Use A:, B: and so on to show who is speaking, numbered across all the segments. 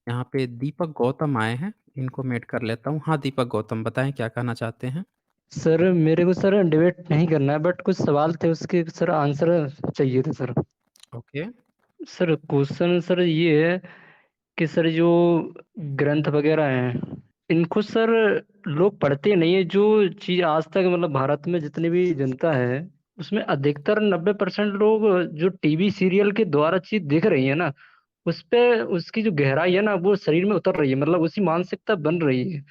A: यहाँ पे दीपक गौतम आए हैं, इनको मैं ऐड कर लेता हूँ। हाँ, दीपक गौतम बताएँ क्या कहना चाहते हैं?
B: सर मेरे को सर डिबेट नहीं करना है, बट कुछ सवाल थे उसके सर आंसर चाहिए थे sir.
A: Okay.
B: Sir question sir ये है कि सर जो ग्रंथ वगैरह हैं, इनको सर लोग पढ़ते नहीं है। जो चीज़ आज तक मतलब भारत में जितनी भी जनता है, उसमें अधिकतर 90% लोग जो टीवी सीरियल के द्वारा चीज़ देख रही है ना, उस पे उसकी जो गहराई है ना, वो शरीर में उतर रही है, मतलब उसी मानसिकता बन रही है।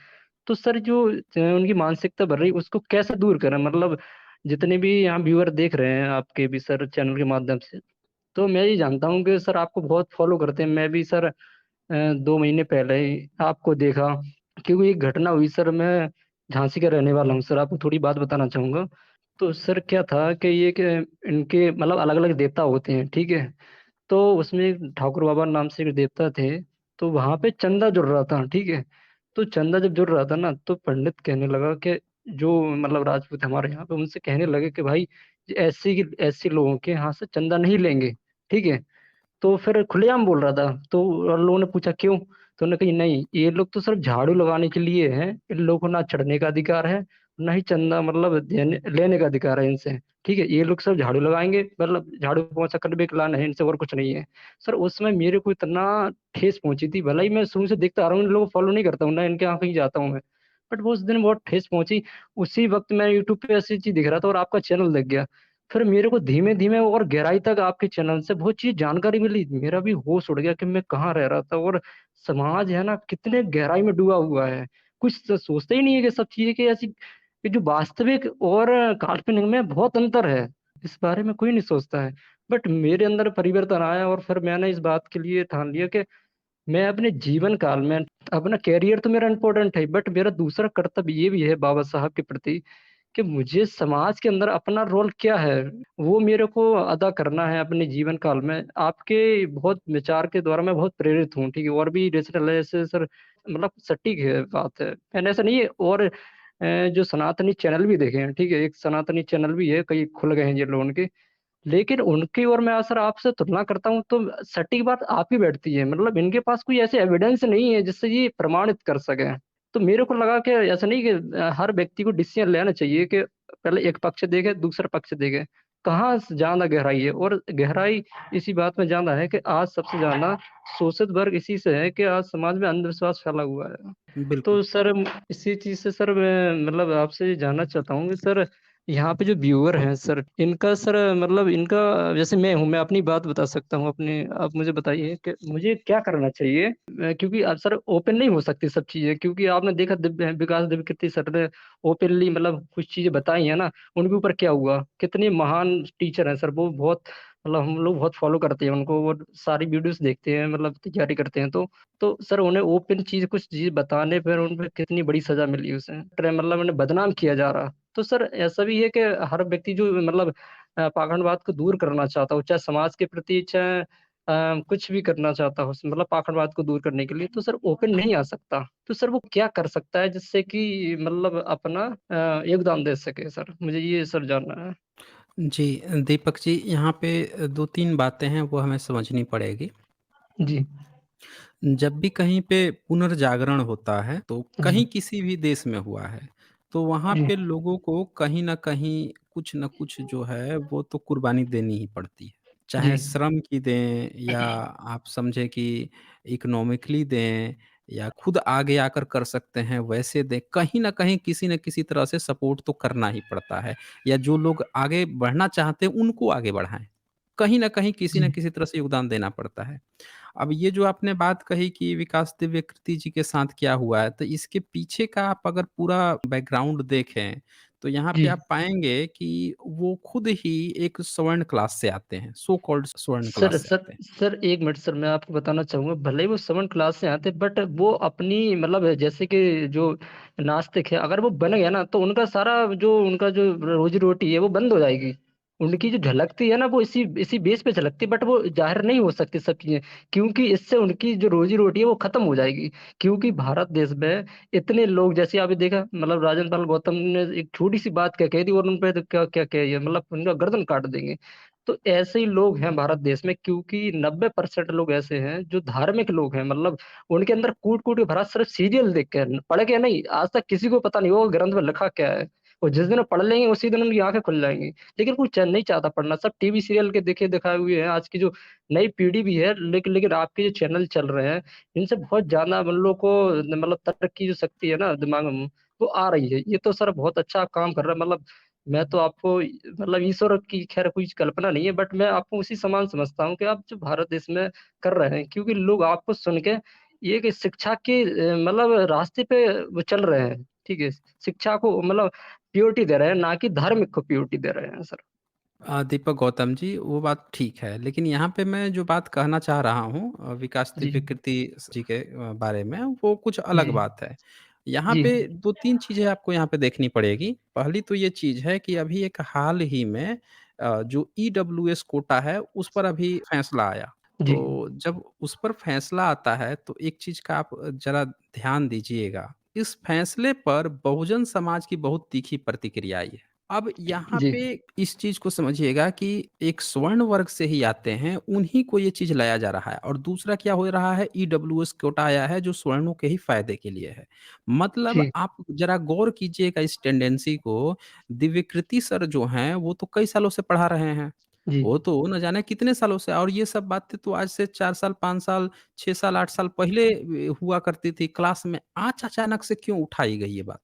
B: तो सर जो उनकी मानसिकता बढ़ रही है, उसको कैसे दूर करें? मतलब जितने भी यहाँ व्यूअर देख रहे हैं आपके भी सर चैनल के माध्यम से, तो मैं ये जानता हूँ कि सर आपको बहुत फॉलो करते हैं। मैं भी सर 2 महीने पहले ही आपको देखा, क्योंकि एक घटना हुई सर। मैं झांसी का रहने वाला हूँ सर, आपको थोड़ी बात बताना चाहूँगा। तो सर क्या था कि ये कि इनके मतलब अलग-अलग देवता होते हैं, ठीक है? तो उसमें एक ठाकुर बाबा नाम से एक देवता थे, तो वहाँ पे चंदा जुड़ रहा था, ठीक है? तो चंदा जब जुड़ रहा था ना, तो पंडित कहने लगा कि जो मतलब राजपूत हमारे यहाँ पे, उनसे कहने लगे कि भाई ऐसे लोगों के यहाँ से चंदा नहीं लेंगे, ठीक है? तो फिर खुलेआम बोल रहा था, तो और लोगों ने पूछा क्यों? तो उन्होंने कहा नहीं, ये लोग तो सिर्फ़ झाड़ू लगाने के लिए हैं, इन लोगों को ना चढ़ने का अधिकार है, ना ही चंदा मतलब देने लेने का अधिकार है इनसे, ठीक है? ये लोग सिर्फ़ झाड़ू लगाएँगे, मतलब झाड़ू पोंछा करने के लायक है, इनसे और कुछ नहीं है। सर उस समय मेरे को इतना ठेस पहुँची थी, भले ही मैं शुरू से देखता आ रहा हूँ, इन लोगों को फ़ॉलो नहीं करता हूँ, ना इनके यहाँ कहीं जाता हूँ मैं। बट वो उस दिन बहुत ठेस पहुँची, उसी वक़्त मैं यूट्यूब पे ऐसी चीज़ दिख रहा था और आपका चैनल दिख गया। फिर मेरे को धीमे-धीमे और गहराई तक आपके चैनल से बहुत चीज़ जानकारी मिली। मेरा भी होश उड़ गया कि मैं कहाँ रह रहा था और समाज है ना कितने गहराई में डूबा हुआ है। कुछ सोचते ही नहीं है कि सब चीज़ें कि ऐसी कि जो वास्तविक और काल्पनिक में बहुत अंतर है। इस बारे में कोई नहीं सोचता है। बट मेरे अंदर परिवर्तन आया और फिर मैंने इस बात के लिए ठान लिया कि मैं अपने जीवन काल में अपना करियर तो मेरा इम्पोर्टेंट है, बट मेरा दूसरा कर्तव्य ये भी है बाबा साहब के प्रति कि मुझे समाज के अंदर अपना रोल क्या है, वो मेरे को अदा करना है अपने जीवन काल में। आपके बहुत विचार के द्वारा मैं बहुत प्रेरित हूँ, ठीक है? और भी डिजिटल ऐसे सर मतलब सटीक है बात है। मैंने ऐसा नहीं है और जो सनातनी चैनल भी देखे हैं, ठीक है? एक सनातनी चैनल भी है, कई खुल गए हैं ये लोग उनके। लेकिन उनकी और मैं सर आपसे तुलना करता हूँ तो सटीक बात आप ही बैठती है। मतलब इनके पास कोई ऐसे एविडेंस नहीं है जिससे ये प्रमाणित कर सकें। तो मेरे को लगा कि ऐसा नहीं कि हर व्यक्ति को डिसीज़न लेना चाहिए कि पहले एक पक्ष देखे, दूसरा पक्ष देखे। कहाँ स ज़्यादा गहराई है और गहराई इसी बात में ज़्यादा है कि आज सबसे ज़्यादा शोषित वर्ग इसी से है कि आज समाज में अंधविश्वास फैला हुआ है।
A: बिल्कुल।
B: तो सर इसी चीज़ से सर मैं मतलब आपसे ये जानना चाहता हूँ कि सर यहाँ पे जो व्यूअर हैं सर, इनका सर मतलब इनका जैसे मैं हूँ, मैं अपनी बात बता सकता हूँ अपनी। आप मुझे बताइए कि मुझे क्या करना चाहिए? क्योंकि अब सर ओपन नहीं हो सकती सब चीज़ें, क्योंकि आपने देखा विकास दिव्यकीर्ति सर ने ओपनली मतलब कुछ चीज़ें बताई हैं ना, उनके ऊपर क्या हुआ? कितने महान टीचर हैं सर, वो बहुत मतलब हम लोग बहुत फॉलो करते हैं उनको और सारी वीडियोज़ देखते हैं, मतलब तैयारी करते हैं तो सर उन्हें ओपन चीज़ कुछ चीज़ बताने पर उन पे कितनी बड़ी सज़ा मिली उसे। मतलब उन्हें बदनाम किया जा रहा। तो सर ऐसा भी है कि हर व्यक्ति जो मतलब पाखंडवाद को दूर करना चाहता हो, चाहे समाज के प्रति, चाहे कुछ भी करना चाहता हो, मतलब पाखंडवाद को दूर करने के लिए, तो सर ओपन नहीं आ सकता। तो सर वो क्या कर सकता है जिससे कि मतलब अपना योगदान दे सके सर? मुझे ये सर जानना है।
A: जी, दीपक जी यहाँ पे 2-3 बातें हैं वो हमें समझनी पड़ेगी।
B: जी,
A: जब भी कहीं पे पुनर्जागरण होता है, तो
B: जी,
A: कहीं किसी भी देश में हुआ है, तो वहाँ
B: जी,
A: पे लोगों को कहीं न कहीं कुछ न कुछ जो है वो तो कुर्बानी देनी ही पड़ती है। चाहे
B: जी,
A: श्रम की दें या आप समझें कि इकोनॉमिकली दें या खुद आगे आकर कर सकते हैं वैसे दें, कहीं न कहीं किसी न किसी तरह से सपोर्ट तो करना ही पड़ता है या जो लोग आगे बढ़ना चाहते हैं उनको आगे बढ़ाएँ। कहीं न कहीं किसी न
B: जी।
A: किसी तरह से योगदान देना पड़ता है। अब ये जो आपने बात कही कि विकास दिव्यकृति जी के साथ क्या हुआ है, तो इसके पीछे का आप अगर पूरा बैकग्राउंड देखें, तो यहाँ पे
B: जी।
A: आप पाएँगे कि वो खुद ही एक स्वर्ण क्लास से आते हैं, सो कॉल्ड स्वर्ण
B: सर
A: क्लास से
B: सर
A: आते हैं।
B: सर 1 मिनट सर, मैं आपको बताना चाहूँगा, भले ही वो 7 क्लास से आते बट वो अपनी मतलब जैसे कि जो नास्तिक है, अगर वो बन गया ना तो उनका सारा जो उनका जो रोज़ी-रोटी है वो बंद हो जाएगी। उनकी जो झलकती है ना वो इसी इसी बेस पे झलकती है, बट वो ज़ाहिर नहीं हो सकती सब चीज़ें, क्योंकि इससे उनकी जो रोज़ी-रोटी है वो खत्म हो जाएगी। क्योंकि भारत देश में इतने लोग, जैसे आपने देखा मतलब राजन पाल गौतम ने एक छोटी-सी बात क्या कह दी और उन पे तो क्या क्या कह दिया, मतलब उनका गर्दन काट देंगे। तो ऐसे ही लोग हैं भारत देश में, क्योंकि 90% लोग ऐसे हैं जो धार्मिक लोग हैं, मतलब उनके अंदर कूट-कूट के भरा सिर्फ सीरियल देख के, पढ़ के नहीं, आज तक किसी को पता नहीं होगा ग्रंथ में लिखा क्या है। और जिस दिन वो पढ़ लेंगे उसी दिन उनकी आँखें खुल जाएँगी। लेकिन कोई नहीं चाहता पढ़ना, सब टीवी सीरियल के देखे-दिखाए हुए हैं। आज की जो नई पीढ़ी भी है, लेकिन आपके जो चैनल चल रहे हैं, इनसे बहुत ज़्यादा हम लोग को मतलब तर्क की जो शक्ति है ना दिमाग में, वो आ रही है। ये तो सर बहुत अच्छा काम कर रहा है, मतलब मैं तो आपको मतलब ईश्वर की ख़ैर कोई कल्पना नहीं है, बट मैं आपको उसी समान समझता हूँ कि आप जो भारत देश में कर रहे हैं, क्योंकि लोग आपको सुन के ये कि शिक्षा के मतलब रास्ते पे वो चल रहे हैं, ठीक है? शिक्षा को मतलब प्योरिटी दे रहे हैं, ना कि धार्मिक को प्योरिटी दे रहे हैं सर।
A: दीपक गौतम जी, वो बात ठीक है, लेकिन यहाँ पे मैं जो बात कहना चाह रहा हूँ विकास
B: जी,
A: दिव्यकीर्ति जी के बारे में, वो कुछ अलग
B: जी,
A: बात है। यहाँ
B: जी,
A: पे 2-3 चीज़ें आपको यहाँ पे देखनी पड़ेगी। पहली तो ये चीज़ है कि अभी एक हाल ही में जो ईडब्ल्यूएस कोटा है, उस पर अभी फैसला आया।
B: जी,
A: तो जब उस पर फैसला आता है, तो एक चीज़ का आप ज़रा ध्यान दीजिएगा। इस फैसले पर बहुजन समाज की बहुत तीखी प्रतिक्रिया आई है। अब यहाँ
B: जी,
A: पे इस चीज़ को समझिएगा कि एक स्वर्ण वर्ग से ही आते हैं, उन्हीं को ये चीज़ लाया जा रहा है और दूसरा क्या हो रहा है ईडब्ल्यूएस कोटा आया है जो सवर्णों के ही फ़ायदे के लिए है। मतलब
B: जी,
A: आप ज़रा गौर कीजिएगा इस टेंडेंसी को, दिव्यकृति सर जो हैं वो तो कई सालों से पढ़ा रहे हैं।
B: जी,
A: वो तो न जाने कितने सालों से और ये सब बातें तो आज से 4 साल, 5 साल, 6 साल, 8 साल पहले हुआ करती थी क्लास में। आज अचानक से क्यों उठाई गई ये बात?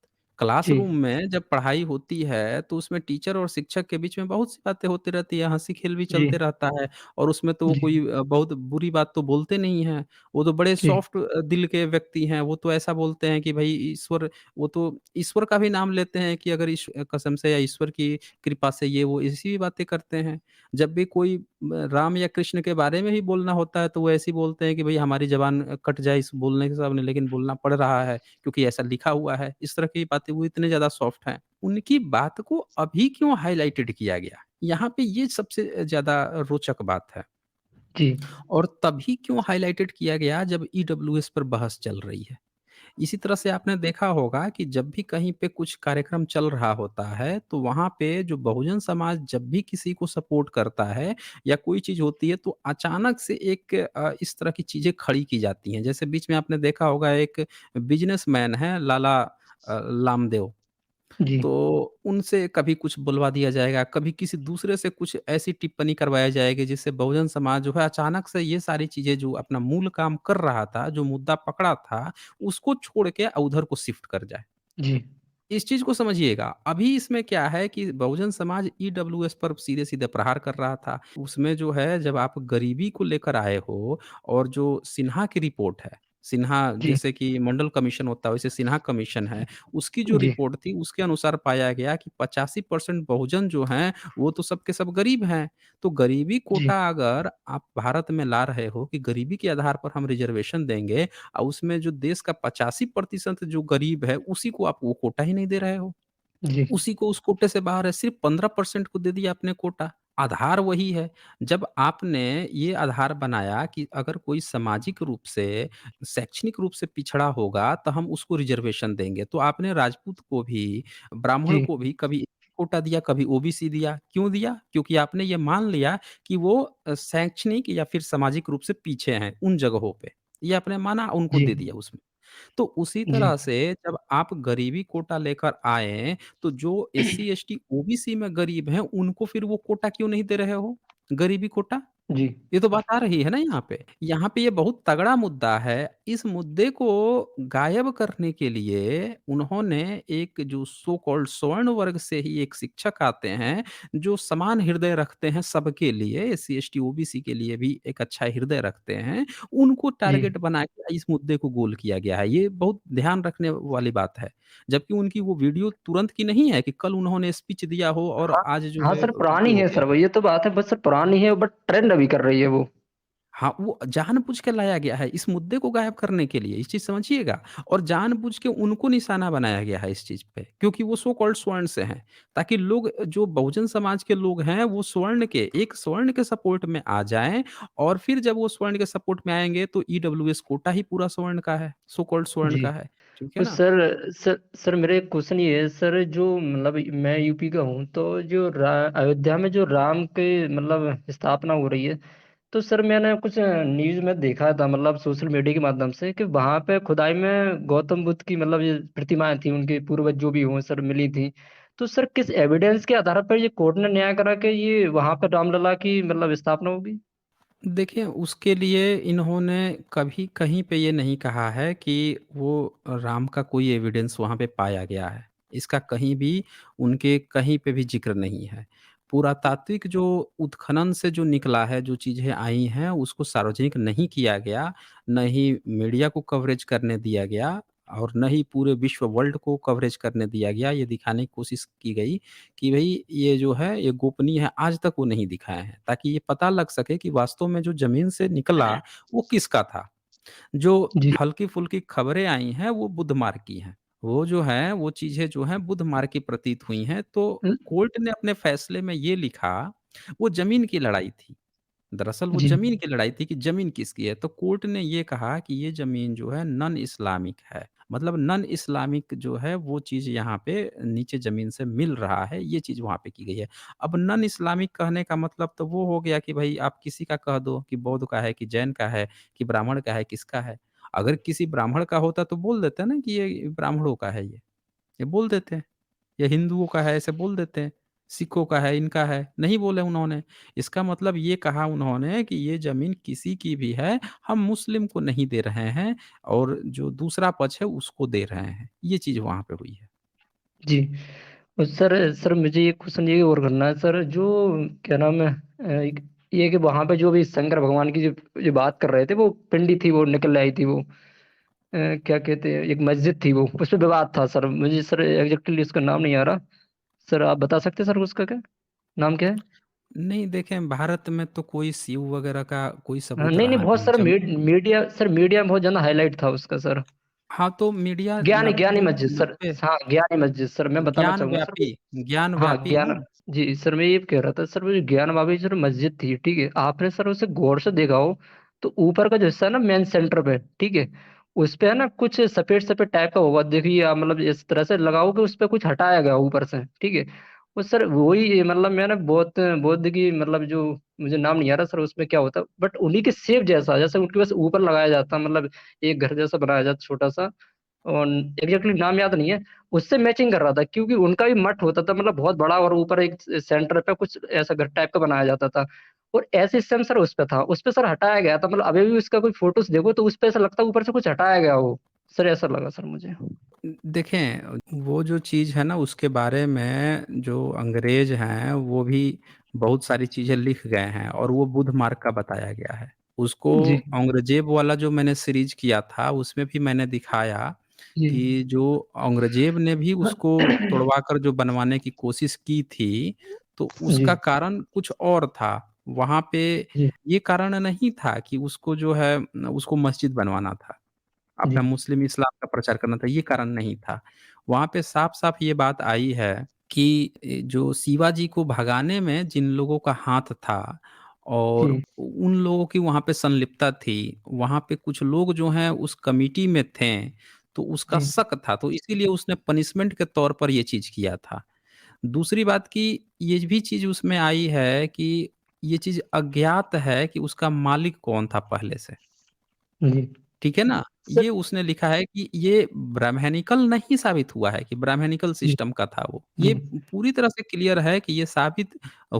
B: जी,
A: क्लासरूम में जब पढ़ाई होती है, तो उसमें टीचर और शिक्षक के बीच में बहुत सी बातें होती रहती है, हँसी-खेल भी
B: जी,
A: चलते रहता है और उसमें तो वो
B: जी,
A: कोई बहुत बुरी बात तो बोलते नहीं हैं। वो तो बड़े
B: जी,
A: सॉफ्ट दिल के व्यक्ति हैं, वो तो ऐसा बोलते हैं कि भई ईश्वर वो तो ईश्वर का भी नाम लेते हैं कि अगर कसम से या ईश्वर की कृपा से ये वो ऐसी बातें करते हैं। जब भी कोई राम या कृष्ण के बारे में ही बोलना होता है, तो वो ऐसे ही बोलते हैं कि भई हमारी ज़बान कट जाए इस बोलने के सामने लेकिन बोलना पड़ रहा है। क्योंकि ऐसा लिखा हुआ है। इस तरह की बातें वो इतने ज़्यादा सॉफ्ट हैं। उनकी बात को अभी क्यों हाइलाइटेड किया गया? यहाँ पे ये सबसे ज़्यादा रोचक बात है।
B: जी,
A: और तभी क्यों हाइलाइटेड किया गया जब ईडब्ल्यूएस पर बहस चल रही है। इसी तरह से आपने देखा होगा कि जब भी कहीं पे कुछ कार्यक्रम चल रहा होता है, तो वहाँ पे जो बहुजन समाज जब भी किसी को सपोर्ट करता है या कोई चीज़ होती है, तो अचानक से एक इस तरह की चीज़ें खड़ी की जाती हैं। जैसे बीच में आपने देखा होगा एक बिज़नेसमैन है लाला लामदेव।
B: जी,
A: तो उनसे कभी कुछ बुलवा दिया जाएगा, कभी किसी दूसरे से कुछ ऐसी टिप्पणी करवाया जाएगी जिससे बहुजन समाज जो है अचानक से ये सारी चीज़ें जो अपना मूल काम कर रहा था, जो मुद्दा पकड़ा था, उसको छोड़ के उधर को शिफ्ट कर जाए।
B: जी,
A: इस चीज़ को समझिएगा। अभी इसमें क्या है कि बहुजन समाज ईडब्ल्यूएस पर सीधे-सीधे प्रहार कर रहा था। उसमें जो है जब आप गरीबी को लेकर आए हो और जो सिन्हा की रिपोर्ट है, सिन्हा
B: जी,
A: जैसे कि मंडल कमीशन होता है वैसे सिन्हा कमीशन है, उसकी जो
B: जी,
A: रिपोर्ट थी उसके अनुसार पाया गया कि 85% बहुजन जो हैं, वो तो सब के सब गरीब हैं। तो गरीबी
B: जी,
A: कोटा अगर आप भारत में ला रहे हो कि गरीबी के आधार पर हम रिज़र्वेशन देंगे उसमें जो देश का 85% जो गरीब है, उसी को आप वो कोटा ही नहीं दे रहे हो।
B: जी,
A: उसी को उस कोटे से बाहर है, सिर्फ़ 15% को दे दिया आपने कोटा। आधार वही है। जब आपने ये आधार बनाया कि अगर कोई सामाजिक रूप से, शैक्षणिक रूप से पिछड़ा होगा, तो हम उसको रिज़र्वेशन देंगे। तो आपने राजपूत को भी, ब्राह्मण
B: जी,
A: को भी कभी कोटा दिया, कभी ओबीसी दिया। क्यों दिया? क्योंकि आपने ये मान लिया कि वो शैक्षणिक या फिर सामाजिक रूप से पीछे हैं, उन जगहों पे। ये आपने माना, उनको
B: जी,
A: दे दिया उसमें। तो उसी
B: जी,
A: तरह से जब आप गरीबी कोटा लेकर आए, तो जो एससी, एसटी, ओबीसी में गरीब हैं, उनको फिर वो कोटा क्यों नहीं दे रहे हो? गरीबी कोटा?
B: जी,
A: ये तो बात आ रही है ना यहाँ पे। यहाँ पे ये बहुत तगड़ा मुद्दा है। इस मुद्दे को गायब करने के लिए उन्होंने एक जो सो कॉल्ड स्वर्ण वर्ग से ही एक शिक्षक आते हैं, जो समान हृदय रखते हैं सबके लिए, एससी, एसटी, ओबीसी के लिए भी एक अच्छा हृदय रखते हैं, उनको
B: जी।
A: टारगेट बना के इस मुद्दे को गोल किया गया है। ये बहुत ध्यान रखने वाली बात है। जबकि उनकी वो वीडियो तुरंत की नहीं है कि कल उन्होंने स्पीच दिया हो और
B: हाँ,
A: आज जो
B: हाँ
A: है
B: सर
A: वो
B: पुरानी
A: हो
B: है
A: गया।
B: सर वो, ये तो बात है, बस सर पुरानी है बट ट्रेंड अभी कर रही है वो।
A: हाँ, वो जानबूझ के लाया गया है इस मुद्दे को गायब करने के लिए, इस चीज़ समझिएगा। और जानबूझ के उनको निशाना बनाया गया है इस चीज़ पे, क्योंकि वो सो कॉल्ड स्वर्ण से हैं, ताकि लोग जो बहुजन समाज के लोग हैं, वो स्वर्ण के एक स्वर्ण के सपोर्ट में आ जाएँ और फिर जब वो स्वर्ण के सपोर्ट में आएँगे, तो ईडब्ल्यूएस कोटा ही पूरा स्वर्ण का है, सो कॉल्ड स्वर्ण
B: जी।
A: का है। ठीक है
B: और
A: ना?
B: सर मेरा एक क्वेश्चन ये है सर, जो मतलब मैं यूपी का हूँ, तो जो अयोध्या में जो राम के मतलब स्थापना हो रही है, तो सर मैंने कुछ न्यूज़ में देखा था, मतलब सोशल मीडिया के माध्यम से, कि वहां पे खुदाई में गौतम बुद्ध की मतलब ये प्रतिमाएं थी, उनके पूर्वज जो भी हों सर मिली थी। तो सर किस एविडेंस के आधार पर ये कोर्ट ने न्याय करा कि ये वहां पे रामलला की मतलब स्थापना होगी?
A: देखिए, उसके लिए इन्होंने कभी कहीं पे ये नहीं कहा है कि वो राम का कोई एविडेंस वहाँ पे पाया गया है। इसका कहीं भी उनके कहीं पे भी ज़िक्र नहीं है। पुरातात्विक जो उत्खनन से जो निकला है, जो चीज़ें आई हैं, उसको सार्वजनिक नहीं किया गया, न ही मीडिया को कवरेज करने दिया गया और न ही पूरे विश्व वर्ल्ड को कवरेज करने दिया गया। ये दिखाने की कोशिश की गई कि भई ये जो है ये गोपनीय है, आज तक वो नहीं दिखाए हैं, ताकि ये पता लग सके कि वास्तव में जो ज़मीन से निकला वो किसका था। जो
B: जी।
A: हल्की-फुल्की खबरें आई हैं वो बुधमार की हैं। वो जो हैं वो चीज़ें जो हैं बुधमार की प्रतीत हुई हैं, तो कोर्ट ने अपने फैसले में ये लिखा, वो ज़मीन की लड़ाई थी। दरअसल वो
B: जी।
A: ज़मीन की लड़ाई थी कि ज़मीन किसकी है, तो कोर्ट ने ये कहा कि ये ज़मीन जो है नॉन इस्लामिक है। मतलब नॉन इस्लामिक जो है वो चीज़ यहाँ पे नीचे ज़मीन से मिल रहा है, ये चीज़ वहाँ पे की गई है। अब नॉन इस्लामिक कहने का मतलब तो वो हो गया कि भई आप किसी का कह दो कि बौद्ध का है, कि जैन का है, कि ब्राह्मण का है, किसका है। अगर किसी ब्राह्मण का होता तो बोल देते ना कि ये ब्राह्मणों का है ये बोल देते हैं। या हिंदुओं का है ऐसे बोल देते हैं, सिखों का है, इनका है, नहीं बोले उन्होंने। इसका मतलब ये कहा उन्होंने कि ये ज़मीन किसी की भी है, हम मुस्लिम को नहीं दे रहे हैं और जो दूसरा पक्ष है उसको दे रहे हैं। ये चीज़ वहाँ पे हुई है।
B: जी। और सर मुझे ये क्वेश्चन ये और करना है सर, जो क्या नाम है, ये कि वहां पे जो भी शंकर भगवान की जो बात कर रहे थे, वो पिंडी थी, वो निकल आई थी, वो क्या कहते हैं, एक मस्जिद थी, वो उस पर विवाद था सर, मुझे सर एग्जैक्टली उसका नाम नहीं आ रहा। सर आप बता सकते हैं सर उसका क्या नाम क्या है?
A: नहीं देखें, भारत में तो कोई शिव वगैरह का कोई
B: हाँ,
A: सबूत
B: नहीं नहीं,
A: रहा
B: बहुत
A: नहीं।
B: सर
A: ज़मीन
B: मीडिया सर, मीडिया में बहुत ज्यादा हाईलाइट था उसका सर।
A: हाँ, तो मीडिया
B: ज्ञानी ज्ञानी
A: वो
B: मस्जिद सर।
A: 90
B: हाँ, ज्ञानी मस्जिद सर, मैं बताना
A: ज्ञान
B: चाहूंगा सर।
A: व्यापी ज्ञान
B: हाँ,
A: व्यापी
B: ज्ञान।
A: ना?
B: जी सर, मैं ये कह रहा था सर, वो जो ज्ञान बाबी सर मस्जिद थी, ठीक है, आपने सर उसे गौर से देखा हो, तो ऊपर का जो हिस्सा है ना मेन सेंटर पे, ठीक है, उस पे है ना कुछ सफेद सफेद टाइप का होगा, देखिए आप मतलब इस तरह से लगाओ कि उस पे कुछ हटाया गया ऊपर से, ठीक है। वो सर वही मतलब मैंने बहुत बौद्ध की मतलब जो, मुझे नाम नहीं आ रहा सर उसमें क्या होता, बट उन्हीं के सेप जैसा, जैसे उनके बस ऊपर लगाया जाता, मतलब एक घर जैसा बनाया जाता छोटा सा, और एग्जैक्टली नाम याद नहीं है, उससे मैचिंग कर रहा था, क्योंकि उनका भी मठ होता था मतलब बहुत बड़ा, और ऊपर एक सेंटर पे कुछ ऐसा घर टाइप का बनाया जाता था, और ऐसे सिस्टम सर उस पे था, उस पे सर हटाया गया था, मतलब अभी भी उसका कोई फोटोज देखो तो उस पे ऐसा लगता है ऊपर से कुछ हटाया गया हो। सर ऐसा लगा सर मुझे।
A: देखें, वो जो चीज़ है ना उसके बारे में जो अंग्रेज़ हैं वो भी बहुत सारी चीज़ें लिख गए हैं और वो बुध मार्ग का बताया गया है। उसको
B: जी।
A: औरंगज़ेब वाला जो मैंने सीरीज़ किया था उसमें भी मैंने दिखाया
B: जी।
A: कि जो औरंगज़ेब ने भी उसको तोड़वाकर जो बनवाने की कोशिश की थी, तो
B: जी।
A: उसका कारण कुछ और था। वहाँ पे
B: जी।
A: ये कारण नहीं था कि उसको जो है उसको मस्जिद बनवाना था।
B: जी।
A: अपना मुस्लिम इस्लाम का प्रचार करना था, ये कारण नहीं था। वहाँ पे साफ-साफ ये बात आई है कि जो शिवाजी को भगाने में जिन लोगों का हाथ था और
B: जी।
A: उन लोगों की वहाँ पे संलिप्तता थी, वहाँ पे कुछ लोग जो हैं उस कमिटी में थे, तो उसका
B: जी।
A: शक था, तो इसीलिए उसने पनिशमेंट के तौर पर ये चीज़ किया था। दूसरी बात कि ये भी चीज़ उसमें आई है कि ये चीज़ अज्ञात है कि उसका मालिक कौन था पहले से।
B: जी।
A: ठीक है ना?
B: सर।
A: ये उसने लिखा है कि ये ब्राह्मणिकल नहीं साबित हुआ है कि ब्राह्मणिकल
B: जी।
A: सिस्टम का था वो।
B: जी।
A: ये पूरी तरह से क्लियर है कि ये साबित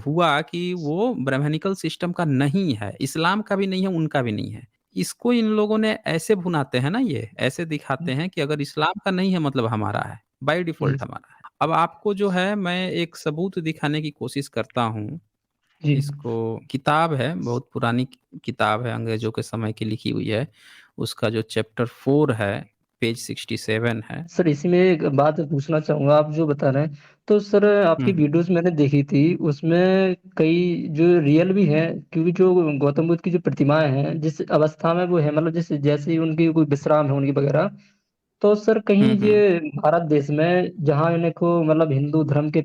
A: हुआ कि वो ब्राह्मणिकल सिस्टम का नहीं है, इस्लाम का भी नहीं है, उनका भी नहीं है। इसको इन लोगों ने ऐसे भुनाते हैं ना ये, ऐसे दिखाते हैं कि अगर इस्लाम का नहीं है मतलब हमारा है, बाय
B: जी।
A: डिफ़ॉल्ट हमारा है। अब आपको जो है मैं एक सबूत दिखाने की कोशिश करता हूँ।
B: जी।
A: इसको किताब है, बहुत पुरानी किताब है, अंग्रेज़ों के समय की लिखी हुई है। उसका जो चैप्टर 4 है, पेज 67 है।
B: सर इसी में एक बात पूछना चाहूँगा, आप जो बता रहे हैं, तो सर आपकी
A: हुँ,
B: वीडियोज़ मैंने देखी थी, उसमें कई जो रियल भी हैं, क्योंकि जो गौतम बुद्ध की जो प्रतिमाएँ हैं, जिस अवस्था में वो है, मतलब जैसे जैसे ही उनकी कोई विश्राम है उनकी वगैरह, तो सर
A: हुँ,
B: कहीं
A: हुँ।
B: ये भारत देश में जहाँ इनको मतलब हिंदू धर्म के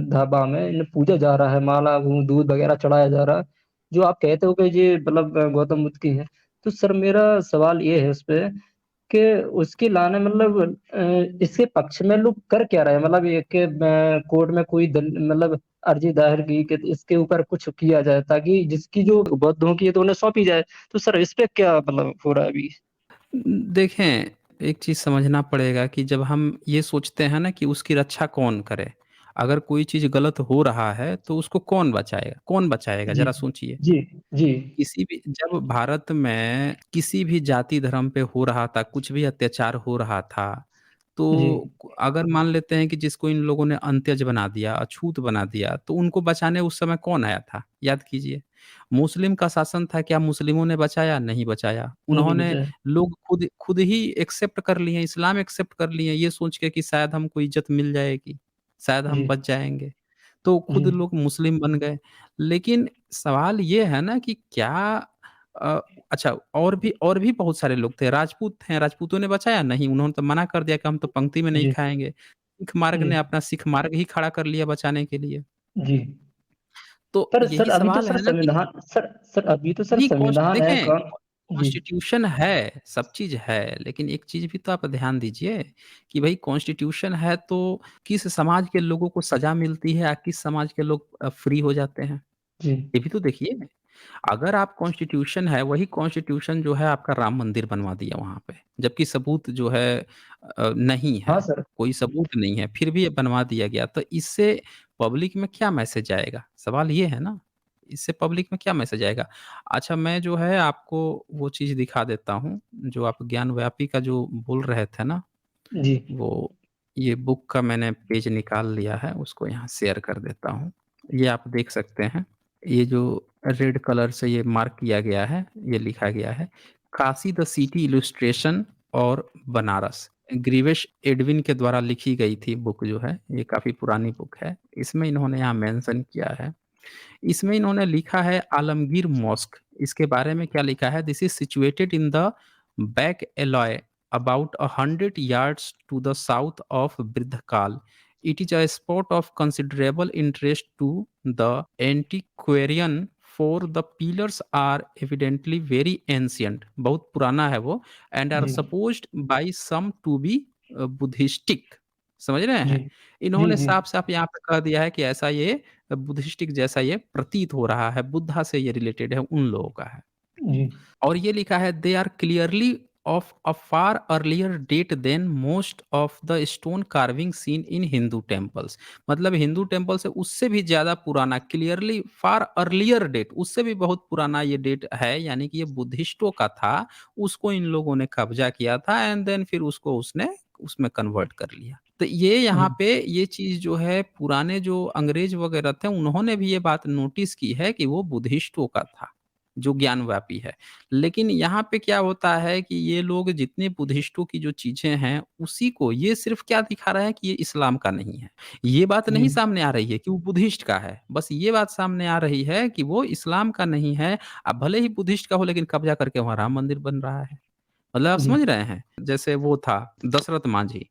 B: ढाबा में इन्हें पूजा जा रहा है, माला, वो दूध वगैरह चढ़ाया जा रहा है, जो आप कहते हो कि ये मतलब गौतम बुद्ध की है। तो सर मेरा सवाल ये है उसपे कि उसकी लाने मतलब इसके पक्ष में लोग कर क्या रहे हैं? मतलब ये कि कोर्ट में कोई मतलब अर्जी दायर की कि इसके ऊपर कुछ किया जाए, ताकि जिसकी जो बौद्धों की है तो उन्हें सौंपी जाए। तो सर इस पे क्या मतलब हो रहा है अभी?
A: देखें, एक चीज़ समझना पड़ेगा कि जब हम ये सोचते हैं ना कि उसकी रक्षा कौन करे? अगर कोई चीज़ गलत हो रहा है, तो उसको कौन बचाएगा? कौन बचाएगा?
B: जी,
A: ज़रा सोचिए।
B: जी, जी,
A: किसी भी जब भारत में किसी भी जाति धर्म पे हो रहा था, कुछ भी अत्याचार हो रहा था,
B: जी,
A: तो अगर मान लेते हैं कि जिसको इन लोगों ने अंत्यज बना दिया, अछूत बना दिया, तो उनको बचाने उस समय कौन आया था? याद कीजिए। मुस्लिम का शासन था, क्या मुस्लिमों ने बचाया? नहीं बचाया।
B: नहीं
A: उन्होंने
B: बचाया।
A: लोग खुद खुद ही एक्सेप्ट कर लिए, इस्लाम एक्सेप्ट कर लिए, ये सोच के कि शायद हमको इज़्ज़त मिल जाएगी, शायद
B: जी,
A: हम बच जाएँगे। तो
B: जी,
A: खुद लोग मुस्लिम बन गए। लेकिन सवाल ये है ना कि क्या अ, अच्छा और भी बहुत सारे लोग थे, राजपूत हैं, राजपूतों ने बचाया? नहीं, उन्होंने तो मना कर दिया कि हम तो पंक्ति में नहीं
B: जी,
A: खाएँगे। सिख मार्ग
B: जी,
A: ने अपना सिख मार्ग ही खड़ा कर लिया बचाने के लिए।
B: जी।
A: तो
B: सर सर
A: यही
B: अभी तो
A: सवाल
B: सर
A: है ना कि
B: संविधान सर सर अभी तो सर
A: नहीं
B: संविधान है
A: देखें
B: कौन। जी,
A: कॉन्स्टिट्यूशन है, सब चीज़ है, लेकिन एक चीज़ भी तो आप ध्यान दीजिए कि भई कॉन्स्टिट्यूशन है तो किस समाज के लोगों को सज़ा मिलती है या किस समाज के लोग फ्री हो जाते हैं,
B: जी,
A: ये भी तो देखिए। अगर आप कॉन्स्टिट्यूशन है, वही कॉन्स्टिट्यूशन जो है आपका राम मंदिर बनवा दिया वहाँ पे, जबकि सबूत जो है नहीं
B: हाँ
A: है,
B: सर।
A: कोई सबूत नहीं है, फिर भी ये बनवा दिया गया, तो इससे पब्लिक में क्या मैसेज जाएगा? सवाल ये है ना, इससे पब्लिक में क्या मैसेज आएगा? अच्छा मैं जो है आपको वो चीज़ दिखा देता हूँ, जो आप ज्ञानव्यापी का जो बोल रहे थे ना,
B: जी,
A: वो ये बुक का मैंने पेज निकाल लिया है, उसको यहाँ शेयर कर देता हूँ। ये आप देख सकते हैं। ये जो रेड कलर से ये मार्क किया गया है, ये लिखा गया है, काशी द सिटी इलस्ट्रेशन और बनारस। ग्रीवेश एडविन के द्वारा लिखी गई थी बुक जो है, ये काफ़ी पुरानी बुक है। इसमें इन्होंने यहाँ मेंशन किया है। इसमें इन्होंने लिखा है आलमगीर मॉस्क। इसके बारे में क्या लिखा है? This is situated in the back alloy about 100 yards to the south of Bridhkal. It is a spot of considerable interest to the antiquarian for the pillars are evidently very ancient. बहुत पुराना है वो and are
B: ji,
A: supposed by some to be Buddhistic. समझ रहे
B: जी,
A: हैं?
B: जी,
A: इन्होंने
B: जी,
A: साफ-साफ यहाँ पे कह दिया है कि ऐसा ये बुद्धिस्टिक जैसा ये प्रतीत हो रहा है, बुद्धा से ये रिलेटेड है, उन लोगों का है।
B: जी,
A: और ये लिखा है they are clearly of a far earlier date than most of the stone carving seen in Hindu temples. मतलब हिंदू टेम्पल से उससे भी ज़्यादा पुराना क्लियरली फार अर्लियर डेट उससे भी बहुत पुराना ये डेट है, यानी कि ये बुद्धिस्टों का था, उसको इन लोगों ने कब्जा किया था एंड देन फिर उसको उसने उसमें कन्वर्ट कर लिया। तो ये यहाँ
B: जी,
A: पे ये चीज़ जो है पुराने जो अंग्रेज वगैरह थे उन्होंने भी ये बात नोटिस की है कि वो बुद्धिस्टों का था, जो ज्ञानव्यापी है। लेकिन यहाँ पे क्या होता है कि ये लोग जितने बुद्धिस्टों की जो चीज़ें हैं, उसी को ये सिर्फ़ क्या दिखा रहा है कि ये इस्लाम का नहीं है। ये बात
B: जी,
A: नहीं सामने आ रही है कि वो बुद्धिस्ट का है। बस ये बात सामने आ रही है कि वो इस्लाम का नहीं है। अब भले ही बुद्धिस्ट का हो लेकिन कब्ज़ा करके वहाँ राम मंदिर बन रहा है। मतलब आप
B: जी,
A: समझ रहे हैं? जैसे वो था दशरथ मांझी,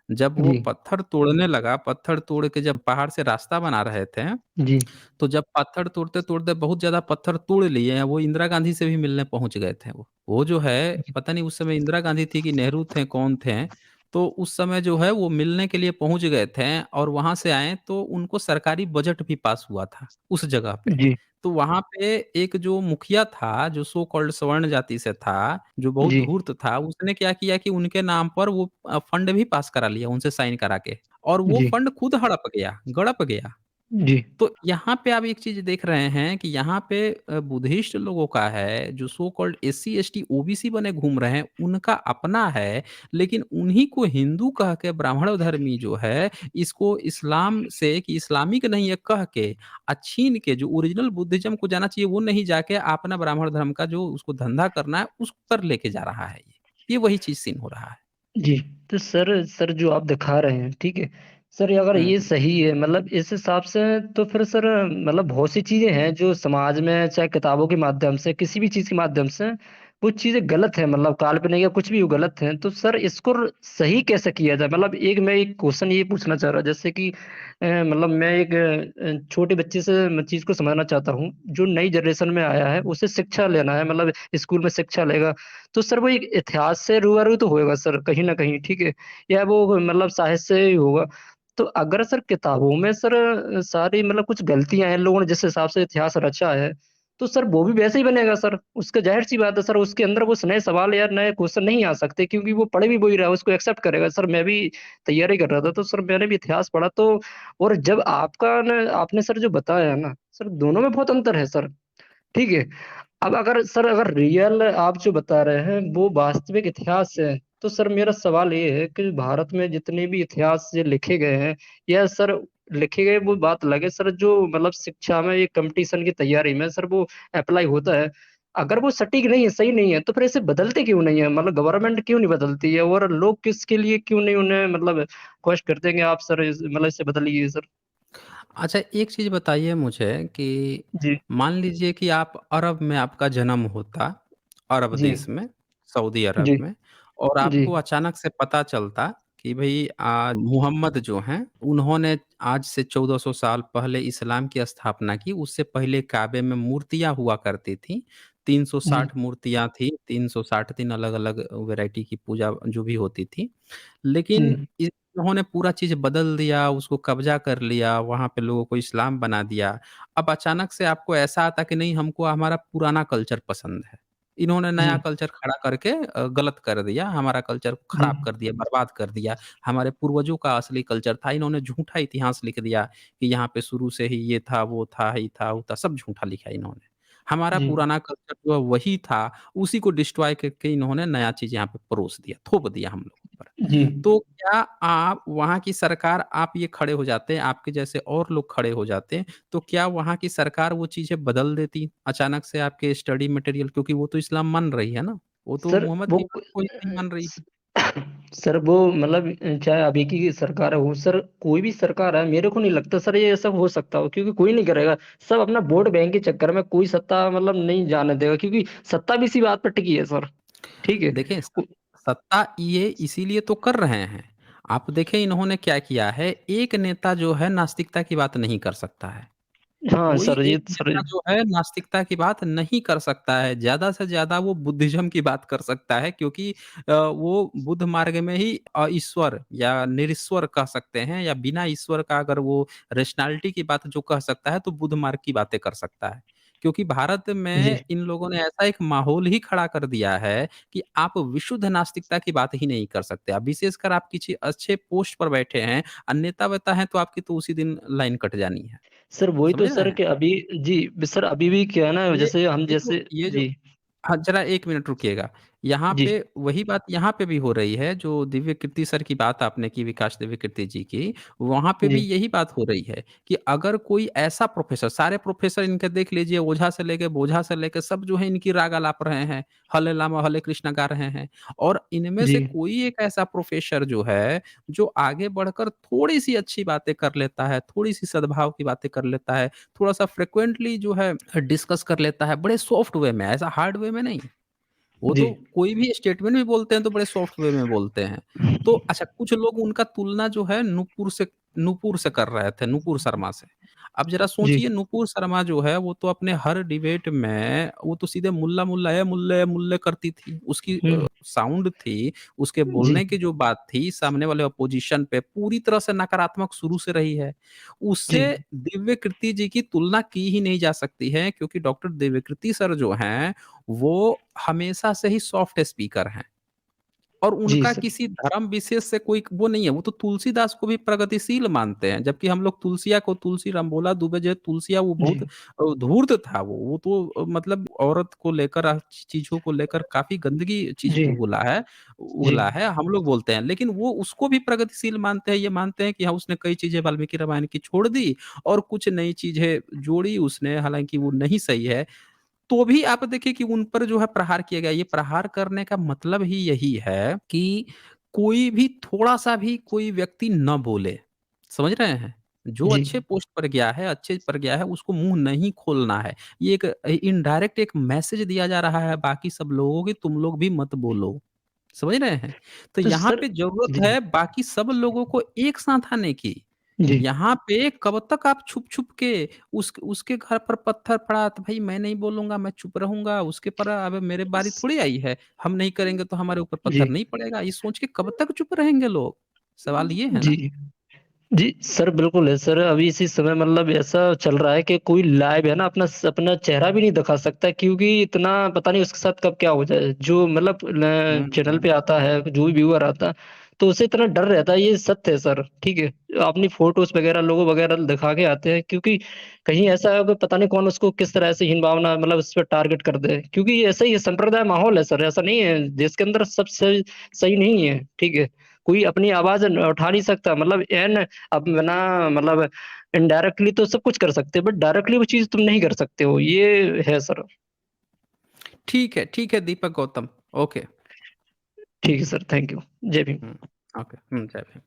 A: जब वो
B: जी,
A: पत्थर तोड़ने लगा, पत्थर तोड़ के जब पहाड़ से रास्ता बना रहे थे,
B: जी,
A: तो जब पत्थर तोड़ते-तोड़ते बहुत ज़्यादा पत्थर तोड़ लिए हैं, वो इंदिरा गांधी से भी मिलने पहुँच गए थे वो। वो जो है, पता नहीं उस समय इंदिरा गांधी थी कि नेहरू थे, कौन थे? तो उस समय जो है वो मिलने के लिए पहुँच गए थे और वहाँ से आए तो उनको सरकारी बजट भी पास हुआ था, उस जगह पे।
B: जी,
A: तो वहाँ पे एक जो मुखिया था, जो सो कॉल्ड सवर्ण जाति से था, जो बहुत
B: जी,
A: धूर्त था, उसने क्या किया कि उनके नाम पर वो फंड भी पास करा लिया उनसे साइन करा के और वो
B: जी,
A: फंड खुद हड़प गया, गड़प गया।
B: जी,
A: तो यहाँ पे आप एक चीज़ देख रहे हैं कि यहाँ पे बुद्धिस्ट लोगों का है, जो so called SC, ST, OBC बने घूम रहे हैं, उनका अपना है, लेकिन उन्हीं को हिंदू कह के ब्राह्मण धर्मी जो है, इसको इस्लाम से कि इस्लामिक नहीं है कह के छीन के जो ओरिजिनल बुद्धिज़्म को जाना चाहिए, वो नहीं जाके अपना ब्राह्मण धर्म का जो उसको धंधा करना है, उस पर लेके जा रहा है ये। ये वही चीज़ सीन हो रहा है।
B: जी। तो सर जो आप दिखा रहे हैं, ठीक है? सर अगर
A: हुँ,
B: ये
A: हुँ।
B: सही है मतलब इस हिसाब से, तो फिर सर मतलब बहुत सी चीज़ें हैं जो समाज में चाहे किताबों के माध्यम से, किसी भी चीज़ के माध्यम से कुछ चीज़ें गलत हैं, मतलब काल्पनिक या कुछ भी वो गलत हैं। तो सर इसको सही कैसे किया जाए? मतलब मैं एक क्वेश्चन ये पूछना चाह रहा जैसे कि मतलब मैं एक छोटे बच्चे से मैं चीज़ को समझना चाहता हूँ, जो नई जनरेशन में आया है, उसे शिक्षा लेना है, मतलब स्कूल में शिक्षा लेगा। तो सर वो एक इतिहास से रूबरू तो होएगा सर कहीं न कहीं, ठीक है? या वो मतलब साहित्य से ही होगा। तो अगर सर किताबों में सर सारी मतलब कुछ गलतियाँ हैं, लोगों ने जिस हिसाब से इतिहास रचा है, तो सर वो भी वैसे ही बनेगा सर। उसका ज़ाहिर-सी बात है सर, उसके अंदर वो नए सवाल या नए क्वेश्चन नहीं आ सकते क्योंकि वो पढ़ भी वही रहा है, उसको एक्सेप्ट करेगा। सर मैं भी तैयारी कर रहा था, तो सर मैंने भी इतिहास पढ़ा तो, और जब आपने सर जो बताया ना, सर दोनों में बहुत अंतर है सर, ठीक है? अब अगर रियल आप जो बता रहे हैं वो वास्तविक इतिहास है, तो सर मेरा सवाल ये है कि भारत में जितने भी इतिहास जो लिखे गए हैं, या सर लिखे गए वो बात अलग है सर, जो मतलब शिक्षा में ये कॉम्पिटिशन की तैयारी में सर वो एप्लाई होता है। अगर वो सटीक नहीं है, सही नहीं है, तो फिर इसे बदलते क्यों नहीं है? मतलब गवर्नमेंट क्यों नहीं बदलती है और लोग किसके लिए क्यों नहीं उन्हें मतलब रिक्वेस्ट करते हैं कि आप सर मतलब इसे बदलिए सर?
A: अच्छा, एक चीज़ बताइए मुझे कि
B: जी,
A: मान लीजिए कि आप अरब में आपका जन्म होता, अरब
B: जी,
A: देश में, सऊदी अरब
B: जी,
A: में, और
B: जी,
A: आपको अचानक से पता चलता कि भई मुहम्मद जो हैं, उन्होंने आज से 1400 साल पहले इस्लाम की स्थापना की, उससे पहले काबे में मूर्तियाँ हुआ करती थीं,
B: जी,
A: 360 मूर्तियाँ थी, 360 दिन अलग-अलग वैरायटी की पूजा जो भी होती थी। लेकिन
B: जी,
A: इन्होंने पूरा चीज़ बदल दिया, उसको कब्ज़ा कर लिया, वहाँ पे लोगों को इस्लाम बना दिया। अब अचानक से आपको ऐसा आता कि नहीं हमको हमारा पुराना कल्चर पसंद है। इन्होंने नया
B: जी,
A: कल्चर खड़ा करके गलत कर दिया, हमारा कल्चर को
B: जी,
A: खराब कर दिया, बर्बाद कर दिया। हमारे पूर्वजों का असली कल्चर था, इन्होंने झूठा इतिहास लिख दिया कि यहाँ पे शुरू से ही ये था, वो था, ये था, वो था, सब झूठा लिखा इन्होंने। हमारा
B: जी,
A: पुराना कल्चर जो है वही था, उसी को डिस्ट्रॉय करके इन्होंने नया चीज़ यहाँ पे परोस दिया, थोप दिया हम लोगों पर।
B: जी।
A: तो क्या आप वहाँ की सरकार आप ये खड़े हो जाते, आपके जैसे और लोग खड़े हो जाते, तो क्या वहाँ की सरकार वो चीज़ें बदल देती अचानक से आपके स्टडी मटेरियल क्योंकि वो तो इस्लाम मान रही है ना? वो तो
B: सर
A: मोहम्मद
B: वो
A: की बात को ही नहीं मान रही
B: स
A: है।
B: सर वो मतलब चाहे अभी की सरकार है, वो सर कोई भी सरकार है, मेरे को नहीं लगता सर ये सब हो सकता हो, क्योंकि कोई नहीं करेगा। सब अपना वोट बैंक के चक्कर में कोई सत्ता मतलब नहीं जाने देगा, क्योंकि सत्ता भी इसी बात पर टिकी है सर, ठीक है?
A: देखिए
B: उ
A: सत्ता ये इसीलिए तो कर रहे हैं। आप देखें इन्होंने क्या किया है, एक नेता जो है नास्तिकता की बात नहीं कर सकता है।
B: हाँ,
A: कोई
B: सर ये
A: एक
B: सर
A: नेता जो है नास्तिकता की बात नहीं कर सकता है, ज़्यादा से ज़्यादा वो बुद्धिज़्म की बात कर सकता है क्योंकि वो बुद्ध मार्ग में ही ईश्वर या निरीश्वर कह सकते हैं या बिना ईश्वर का अगर वो रैशनैलिटी की बात जो कह सकता है तो बुद्ध मार्ग की बातें कर सकता है। क्योंकि भारत
B: जी,
A: में इन लोगों ने ऐसा एक माहौल ही खड़ा कर दिया है कि आप विशुद्ध नास्तिकता की बात ही नहीं कर सकते। अब विशेषकर आप किसी अच्छे पोस्ट पर बैठे हैं, नेता-वेता हैं तो आपकी तो उसी दिन लाइन कट जानी है।
B: सर वही तो
A: समझ रहे
B: सर
A: हैं?
B: कि अभी जी, सर अभी भी क्या है ना,
A: ये
B: जैसे हम
A: ये जो
B: जैसे
A: ये जो
B: जी,
A: हाँ, ज़रा 1 मिनट रुकिएगा। यहाँ
B: जी,
A: पे वही बात यहाँ पे भी हो रही है, जो दिव्यकीर्ति सर की बात आपने की, विकास दिव्यकीर्ति जी की, वहाँ पे भी
B: जी,
A: यही बात हो रही है कि अगर कोई ऐसा प्रोफ़ेसर सारे प्रोफ़ेसर इनके देख लीजिए, ओझा से लेके बोझा से लेके सब जो है इनकी राग आलाप रहे हैं, हले रामा हले कृष्णा गा रहे हैं और इनमें
B: जी,
A: से कोई एक ऐसा प्रोफ़ेसर जो है, जो आगे बढ़कर थोड़ी-सी अच्छी बातें कर लेता है, थोड़ी-सी सद्भाव की बातें कर लेता है, थोड़ा-सा फ्रीक्वेंटली जो है डिस्कस कर लेता है, बड़े सॉफ्ट वे में, ऐसा हार्ड वे में नहीं। वो
B: जी,
A: तो कोई भी स्टेटमेंट भी बोलते हैं तो बड़े सॉफ्ट वे में बोलते हैं। तो अच्छा कुछ लोग उनका तुलना जो है नुपुर से कर रहे थे, नुपुर शर्मा से। अब ज़रा
B: जी,
A: सोचिए नुपुर शर्मा जो है वो तो अपने हर डिबेट में वो तो सीधे मुल्ला मुल्ला ए मुल्ले, मुल्ले करती थी। उसकी
B: हुँ,
A: साउंड थी, उसके
B: जी,
A: बोलने की जो बात थी सामने वाले अपोज़िशन पे पूरी तरह से नकारात्मक शुरू से रही है। उससे
B: जी,
A: दिव्यकीर्ति जी की तुलना की ही नहीं जा सकती है क्योंकि डॉक्टर दिव्यकीर्ति सर जो हैं वो हमेशा से ही सॉफ्ट स्पीकर हैं और
B: जी,
A: उनका
B: सर,
A: किसी धर्म विशेष से कोई वो नहीं है, वो तो तुलसीदास को भी प्रगतिशील मानते हैं, जबकि हम लोग तुलसिया को तुलसी रामबोला दुबे जो है तुलसिया वो
B: जी,
A: बहुत धूर्त था वो तो मतलब औरत को लेकर चीज़ों को लेकर काफ़ी गंदगी चीज़
B: जी, जी,
A: उगला है, हम लोग बोलते हैं, लेकिन वो उसको भी प्रगतिशील मानते हैं, ये मानते हैं कि हाँ, उसने कई चीज़ें वाल्मीकि रामायण की छोड़ दी और कुछ नई चीज़ें जोड़ी उसने, हालाँकि वो नहीं सही है। तो भी आप देखिए कि उन पर जो है प्रहार किया गया। ये प्रहार करने का मतलब ही यही है कि कोई भी थोड़ा-सा भी कोई व्यक्ति ना बोले, समझ रहे हैं? जो
B: जी,
A: अच्छे पोस्ट पर गया है, अच्छे पर गया है, उसको मुँह नहीं खोलना है। ये एक इनडायरेक्ट एक मैसेज दिया जा रहा है बाकी सब लोगों को कि तुम लोग भी मत बोलो, समझ रहे हैं? तो
B: तो
A: यहाँ
B: सर
A: पे ज़रूरत
B: जी,
A: है बाकी सब लोगों को एक साथ आने की।
B: जी,
A: यहाँ पे कब तक आप छुप-छुप के उसके घर पर पत्थर पड़ा तो भई मैं नहीं बोलूँगा, मैं चुप रहूँगा, उसके पर अब मेरे बारी
B: स
A: थोड़ी आई है, हम नहीं करेंगे तो हमारे ऊपर पत्थर
B: जी,
A: नहीं पड़ेगा, ये सोच के कब तक चुप रहेंगे लोग? सवाल ये है ना?
B: जी। जी, सर बिल्कुल है सर। अभी इसी समय मतलब ऐसा चल रहा है कि कोई लाइव है ना अपना चेहरा भी नहीं दिखा सकता क्योंकि इतना पता नहीं उसके साथ कब क्या हो जाए। जो मतलब
A: हुँ,
B: चैनल
A: हुँ।
B: पे आता है, जो भी व्यूअर आता है, तो उसे इतना डर रहता है, ये सत्य है सर, ठीक है? अपनी फ़ोटोज़ वगैरह लोगो वगैरह दिखा के आते हैं क्योंकि कहीं ऐसा है कि पता नहीं कौन उसको किस तरह से हीन भावना मतलब उस पे टारगेट कर दे। क्योंकि ये ऐसा ही है, संप्रदाय माहौल है सर, ऐसा नहीं है, देश के अंदर सब सही सही नहीं है, ठीक है? कोई अपनी आवाज़ उठा नहीं सकता मतलब अब ना मतलब इनडायरेक्टली तो सब कुछ कर सकते हैं, बट डायरेक्टली वो चीज़ तुम नहीं कर सकते हो, ये है सर।
A: ठीक है दीपक गौतम। ओके।
B: ठीक है सर, थैंक यू। जय भीम।
A: हुँ, ओके। जय भीम।